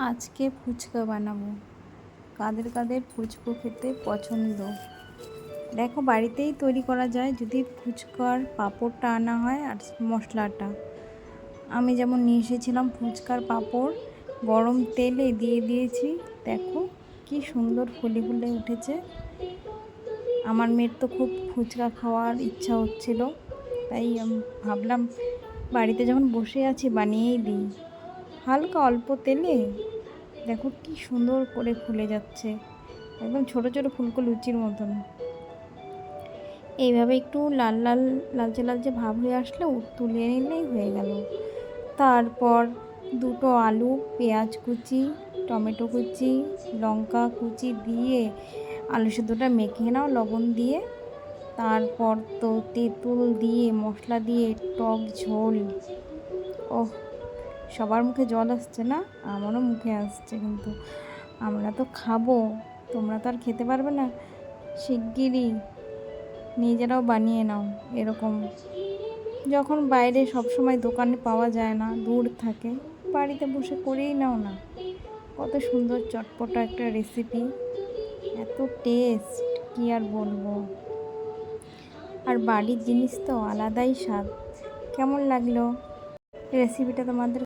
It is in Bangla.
আজকে ফুচকা বানাবো। কাদের কাদের ফুচকো খেতে পছন্দ দেখো, বাড়িতেই তৈরি করা যায় যদি ফুচকার পাঁপড়টা আনা হয় আর মশলাটা। আমি যেমন নিয়ে এসেছিলাম ফুচকার পাঁপড়, গরম তেলে দিয়ে দিয়েছি। দেখো কি সুন্দর ফুলে ফুলে উঠেছে। আমার মেয়ের তো খুব ফুচকা খাওয়ার ইচ্ছা হচ্ছিল, তাই আমি ভাবলাম বাড়িতে যখন বসে আছি বানিয়েই দিই। হালকা অল্প তেলে দেখো কি সুন্দর করে ফুলে যাচ্ছে, একদম ছোট ছোট ফুলকো লুচির মতন। এইভাবে একটু লাল লাল লালচে লালচে ভাব হয়ে আসলে তুলে নিলেই হয়ে গেল। তারপর দুটো আলু, পেঁয়াজ কুচি, টমেটো কুচি, লঙ্কা কুচি দিয়ে আলু সেদ্ধটা মেখে নাও লবণ দিয়ে। তারপর তো তেঁতুল দিয়ে মশলা দিয়ে টক ঝোল। ওহ, সবার মুখে জল আসছে না? আমারও মুখে আসছে, কিন্তু আমরা তো খাবো, তোমরা তো আর খেতে পারবে না। শিগগিরই নিজেরাও বানিয়ে নাও এরকম। যখন বাইরে সবসময় দোকানে পাওয়া যায় না, দূর থাকে, বাড়িতে বসে করেই নাও না। কত সুন্দর চটপটা একটা রেসিপি, এত টেস্ট কি আর বলবো। আর বাড়ির জিনিস তো আলাদাই স্বাদ। কেমন লাগলো রেসিপিটা তোমাদের?